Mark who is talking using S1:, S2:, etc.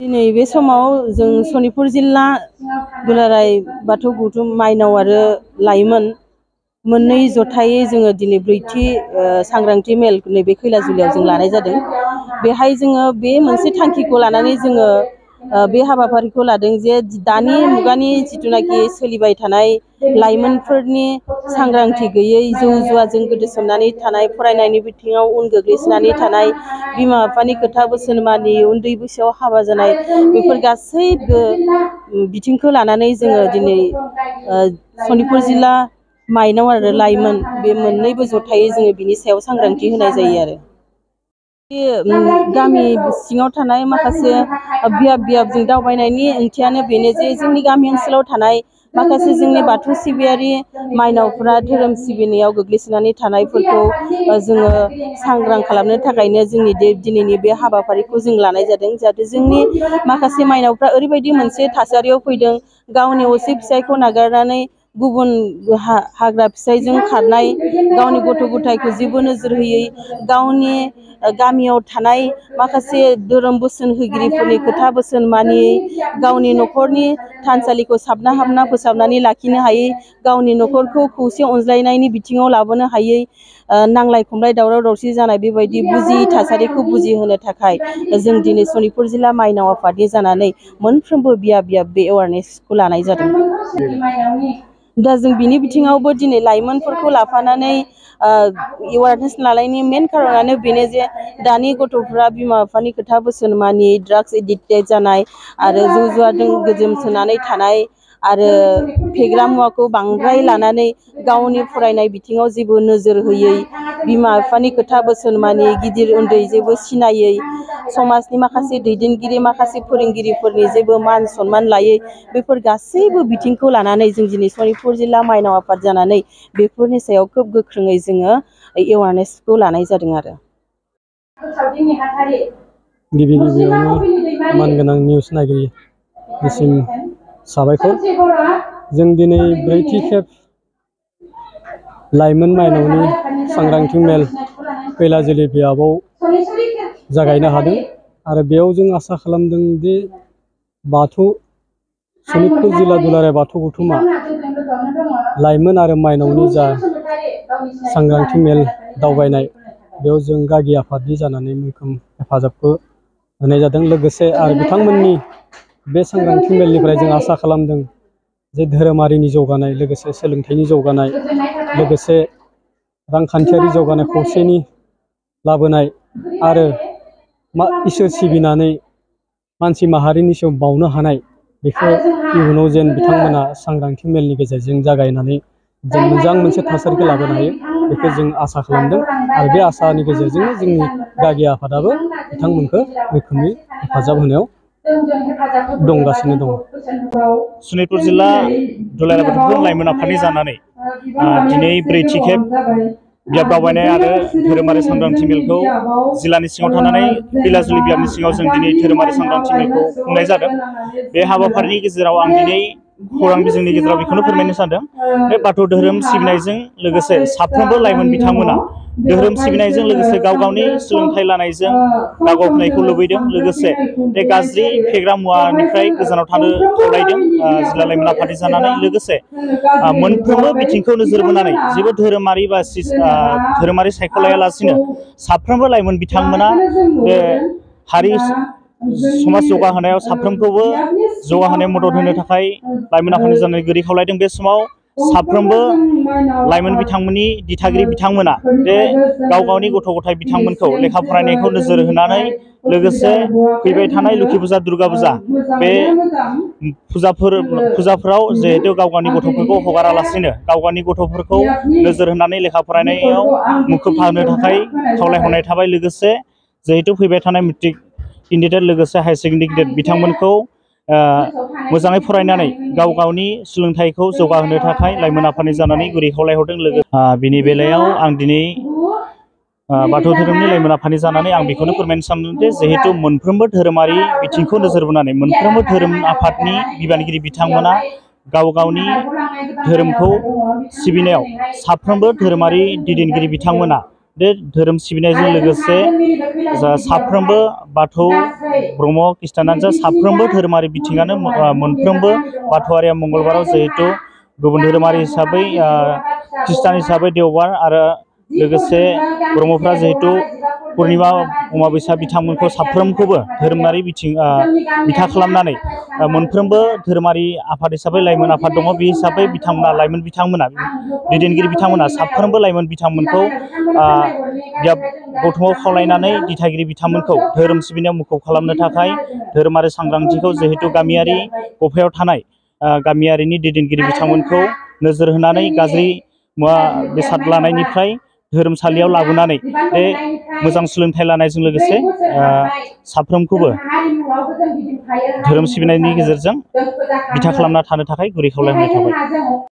S1: दिनै बे समाव जों सनितपुर जिल्ला दुलाराय बाथौ गौथुम माइनाव आरो लाइमोन मोननै जथायै जोङो दिनै ब्रैथि सांग्रांथि मेल नैबे खैलाजुलियाव जों लानाय जादों। बेहाय जोङो बे मोनसे थांखिखौ लानानै जोङो बे हाबाफारिखौ लादों जे दानि मुगानि जिथुनाखि सोलिबाय थानाय लाइमोनफोरनि सांग्रांथि गैयै जौ जुवाजों गोदोसोमनानै थानाय, फरायनायनि बिथिङाव उन गोग्लैसोनानै थानाय, बिमा बिफानि खोथा बोसोन मानियै उन्दै बैसोआव हाबा जानाय, बेफोर गासैबो बिथिंखौ लानानै जोङो दिनै सनितपुर जिल्ला माइनाव आरो लाइमोन बे मोननैबो जथायै जोङो बिनि सायाव सांग्रांथि होनाय जायो आरो। गामि सिङाव थानाय माखासे बियाब जों दावबायनायनि ओंथियानो बेनो जे जोंनि गामि ओनसोलाव थानाय माखासे जोंनि बाथौ सिबियारि माइनावफ्रा धोरोम सिबिनायाव गोग्लैसोनानै थानायफोरखौ जोङो सांग्रां खालामनो थाखायनो जोंनि दिनैनि बे हाबाफारिखौ जों लानाय जादों। जाहाथे जोंनि माखासे माइनावफ्रा ओरैबायदि मोनसे थासारियाव फैदों, गावनि असे फिसायखौ नागारनानै गुबुन हाग्रा फिसायजों खारनाय, गावनि गथ' गथायखौ जेबो नोजोर होयै, गावनि गामियाव थानाय माखासे धोरोम बोसोन होगिरिफोरनि खोथा बोसोन मानियै, गावनि न'खरनि थानसालिखौ साबना हाबना फोसाबनानै लाखिनो हायै, गावनि न'खरखौ खौसे अनज्लायनायनि बिथिङाव लाबोनो हायै, नांलाय खमलाय दावराव दावसि जानाय बेबायदि बुजियै थासारिखौ बुजिहोनो थाखाय जों दिनै सनितपुर जिल्ला माइनाव आफादनि जानानै मोनफ्रोमबो बियाब बे एवारनेसखौ लानाय जादों। दा जों बिनि बिथिङावबो दिनै लाइमोनफोरखौ लाफानानै एवारनेस लानायनि मेन खारनानो बेनो जे दानि गथ'फ्रा बिमा बिफानि खोथा बोसोन मानियै ड्राग्स एडिक्टेड जानाय आरो जौ जुवाजों गोजोमसोनानै थानाय आरो फेग्रा मुवाखौ बांद्राय लानानै गावनि फरायनाय बिथिङाव जेबो नोजोर होयै, बिमा बिफानि खोथा बोसोन मानियै, गिदिर उन्दै जेबो सिनायै, समाजनि माखासे दैदेनगिरि माखासे फोरोंगिरिफोरनि जेबो मान सनमान लायै, बेफोर गासैबो बिथिंखौ लानानै जों दिनै सनितपुर जिल्ला माइनाव आफाद जानानै बेफोरनि सायाव खोब गोख्रोङै जोङो एवारनेसखौ लानाय जादों आरो।
S2: गिबियावनो मानगोनां निउस नायगिरिनिसिम साबायखर। जों दिनै ब्रैथि खेब लाइमोन माइनावनि सांग्रांथि मेल खैलाजुलि बियाबाव जागायनो हादों आरो बेयाव जों आसा खालामदों दि सनितपुर जिल्ला दुलाराय बाथौ गौथुमा लाइमोन आरो माइनावनि जा सांग्रांथि मेल दावबायनाय, बेयाव जों गागि आफादनि जानानै मैखोम हेफाजाबखौ होनाय जादों। लोगोसे आरो बिथांमोननि बे सांग्रांथि मेलनिफ्राय जों आसा खालामदों जे धोरोमारिनि जौगानाय, लोगोसे सोलोंथाइनि जौगानाय, लोगोसे रांखान्थियारि जौगानाय, खौसेनि लाबोनाय आरो इसोर सिबिनानै मानसि माहारिनि सायाव बावनो हानाय, बेखौ इयुनाव जेन बिथांमोना सांग्रांथि मेलनि गेजेरजों जागायनानै जों मोजां मोनसे थासारिखौ लाबोनो हायो, बेखौ जों आसा खालामदों आरो बे आसानि गेजेरजोंनो जोंनि गागि आफादाबो बिथांमोनखौ रोखोमनि हेफाजाब होनायाव दंगासिनो दङ।
S3: सनितपुर जिल्ला दुलाराय बाथौ गौथुम लाइमोन आफादनि जानानै दिनै ब्रैथि खेब बियाब दावबायनाय आरो धोरोमारि सांग्रांथि मेलखौ जिल्लानि सिङाव थानानै खैलाजुलि बियाबनि सिङाव जों दिनै धोरोमारि सांग्रांथि मेलखौ खुंनाय जादों। बे हाबाफारिनि गेजेराव आं दिनै खौरां बिजोंनि गेजेराव बेखौनो फोरमायनो सानदों, बे बाथौ धोरोम सिबिनायजों लोगोसे साफ्रोमबो लाइमोन बिथांमोना धोरोम सिबिनायजों लोगोसे गाव गावनि सोलोंथाइ लानायजों दावगाहोनायखौ लुबैदों, लोगोसे बे गाज्रि फेग्रा मुवानिफ्राय गोजानाव थानो खावलायदों जिल्ला लाइमोन आफादनि जानानै। लोगोसे मोनफ्रोमबो बिथिंखौ नोजोर बोनानै जेबो धोरोमारि धोरोमारि सायख'लायालासिनो साफ्रोमबो लाइमोन बिथांमोना बे हारि समाज जौगाहोनायाव साफ्रोमखौबो जौगाहोनायाव मदद होनो थाखाय लाइमोन आफादनि जानानै गोदै खावलायदों। बे समाव साफ्रोमबो लाइमोन बिथांमोननि दिथागिरि बिथांमोना बे गाव गावनि गथ' गथाय बिथांमोनखौ लेखा फरायनायखौ नोजोर होनानै, लोगोसे फैबाय थानाय लोखि फुजा, दुर्गा फुजा, बे फुजाफोराव जिहेतु गाव गावनि गथ'फोरखौ हगारालासिनो गाव गावनि गथ'फोरखौ नोजोर होनानै लेखा फरायनायाव मुखुब थानो थाखाय खावलायहरनाय थाबाय। लोगोसे जिहेतु फैबाय थानाय मेट्रिक इन्डिटेड लोगोसे हायार सेकेन्डारि बिथांमोनखौ मोजाङै फरायनानै गाव गावनि सोलोंथाइखौ जौगाहोनो थाखाय लाइमोन आफादनि जानानै गुरै खावलायहरदों। बिनि बेलायाव आं दिनै बाथौ धोरोमनि लाइमोन आफादनि जानानै आं बेखौनो फोरमायनो सानदों दि जिहेतु मोनफ्रोमबो धोरोमारि बिथिंखौ नोजोर बोनानै मोनफ्रोमबो धोरोम आफादनि बिबानगिरि बिथांमोना गाव गावनि धोरोमखौ सिबिनायाव साफ्रोमबो धोरोमारि दैदेनगिरि बिथांमोना बे धोरोम सिबिनायजों लोगोसे साफ्रोमबो बाथौ ब्रह्म खृष्टानानो जा साफ्रोमबो धोरोमारि बिथिङानो मोनफ्रोमबो बाथौआरिया मंगलबाराव जिहेतु गुबुन धोरोमारि हिसाबै खृष्टान हिसाबै देवबार आरो लोगोसे ब्रह्मफ्रा जिहेतु पुर्णिमा अमाबैसा बिथांमोनखौ साफ्रोमखौबो धोरोमारि बिथा खालामनानै मोनफ्रोमबो धोरोमारि आफाद हिसाबै लाइमोन आफाद दङ बे हिसाबै बिथांमोना लाइमोन बिथांमोना दैदेनगिरि बिथांमोना साफ्रोमबो लाइमोन बिथांमोनखौ गौथुमाव खावलायनानै दिथागिरि बिथांमोनखौ धोरोम सिबिनायाव मुखुब खालामनो थाखाय धोरोमारि सांग्रांथिखौ जिहेतु गामियारि गफायाव थानाय गामियारिनि दैदेनगिरि बिथांमोनखौ नोजोर होनानै गाज्रि मुवा बेसाद लानायनिफ्राय धोरोमसालियाव लाबोनानै बे मोजां सोलोंथाइ लानायजों लोगोसे साफ्रोमखौबो धोरोम सिबिनायनि गेजेरजों बिथा खालामना थानो थाखाय गुरै खावलायहरनाय थाबाय।